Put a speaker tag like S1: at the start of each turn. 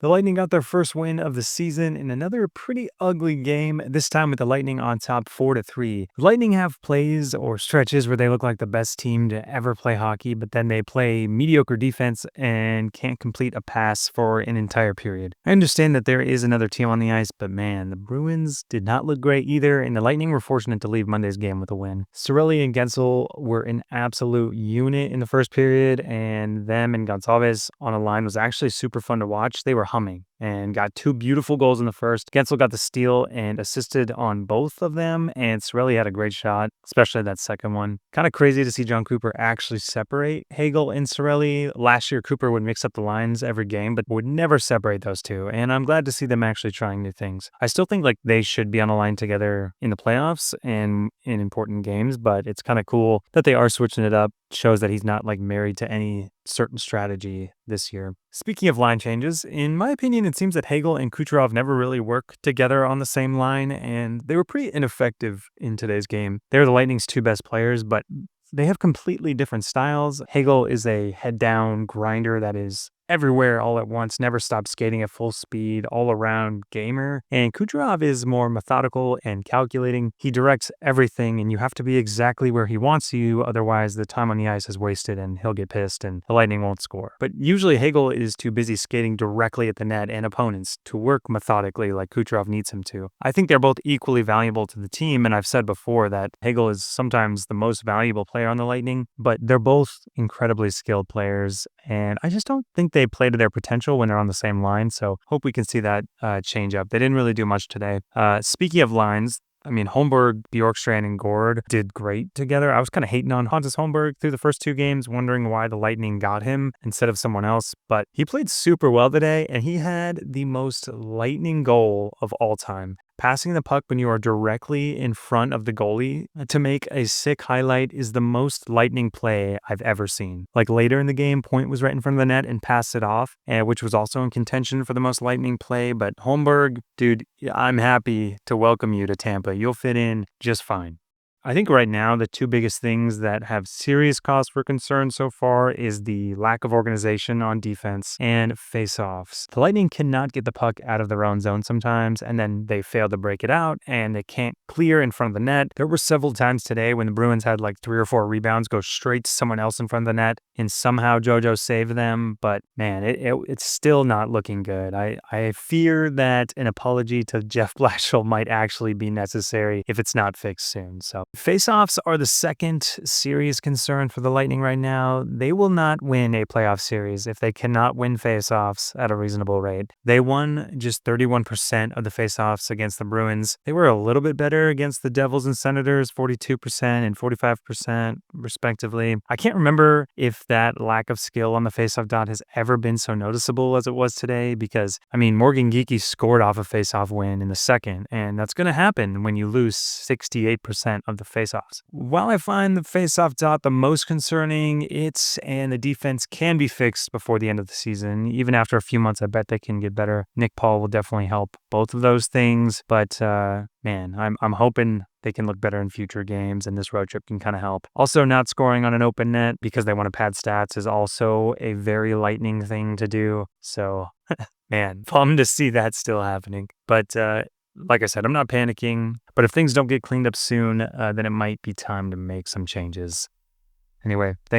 S1: The Lightning got their first win of the season in another pretty ugly game, this time with the Lightning on top 4-3. The Lightning have plays or stretches where they look like the best team to ever play hockey, but then they play mediocre defense and can't complete a pass for an entire period. I understand that there is another team on the ice, but man, the Bruins did not look great either, and the Lightning were fortunate to leave Monday's game with a win. Cirelli and Gensel were an absolute unit in the first period, and them and Gonçalves on a line was actually super fun to watch. They were humming and got two beautiful goals in the first. Gensel got the steal and assisted on both of them, and Cirelli had a great shot, especially that second one. Kind of crazy to see John Cooper actually separate Hagel and Cirelli. Last year, Cooper would mix up the lines every game, but would never separate those two, and I'm glad to see them actually trying new things. I still think they should be on a line together in the playoffs and in important games, but it's kind of cool that they are switching it up. Shows that he's not married to any certain strategy this year. Speaking of line changes, in my opinion, it seems that Hagel and Kucherov never really work together on the same line, and they were pretty ineffective in today's game. They're the Lightning's two best players, but they have completely different styles. Hagel is a head-down grinder that is everywhere all at once, never stops skating at full speed, all-around gamer. And Kucherov is more methodical and calculating. He directs everything, and you have to be exactly where he wants you, otherwise the time on the ice is wasted and he'll get pissed and the Lightning won't score. But usually Hagel is too busy skating directly at the net and opponents to work methodically like Kucherov needs him to. I think they're both equally valuable to the team, and I've said before that Hagel is sometimes the most valuable player on the Lightning, but they're both incredibly skilled players, and I just don't think they play to their potential when they're on the same line, so hope we can see that change up. They didn't really do much today. Speaking of lines, Holmberg, Bjorkstrand, and Gord did great together. I was kind of hating on Pontus Holmberg through the first two games, wondering why the Lightning got him instead of someone else, but he played super well today, and he had the most Lightning goal of all time. Passing the puck when you are directly in front of the goalie to make a sick highlight is the most Lightning play I've ever seen. Later in the game, Point was right in front of the net and passed it off, which was also in contention for the most Lightning play. But Holmberg, dude, I'm happy to welcome you to Tampa. You'll fit in just fine. I think right now the two biggest things that have serious cause for concern so far is the lack of organization on defense and face-offs. The Lightning cannot get the puck out of their own zone sometimes, and then they fail to break it out, and they can't clear in front of the net. There were several times today when the Bruins had 3 or 4 rebounds go straight to someone else in front of the net, and somehow JoJo saved them, but man, it's still not looking good. I fear that an apology to Jeff Blashill might actually be necessary if it's not fixed soon. So face-offs are the second serious concern for the Lightning right now. They will not win a playoff series if they cannot win face-offs at a reasonable rate. They won just 31% of the face-offs against the Bruins. They were a little bit better against the Devils and Senators, 42% and 45% respectively. I can't remember if that lack of skill on the face-off dot has ever been so noticeable as it was today, because Morgan Geekie scored off a face-off win in the second, and that's going to happen when you lose 68% of the face-offs. While I find the face-off dot the most concerning, and the defense can be fixed before the end of the season. Even after a few months, I bet they can get better. Nick Paul will definitely help both of those things, but man, I'm hoping they can look better in future games, and this road trip can kind of help. Also, not scoring on an open net because they want to pad stats is also a very Lightning thing to do. So, man, bummed to see that still happening. But like I said, I'm not panicking, but if things don't get cleaned up soon, then it might be time to make some changes. Anyway, thanks.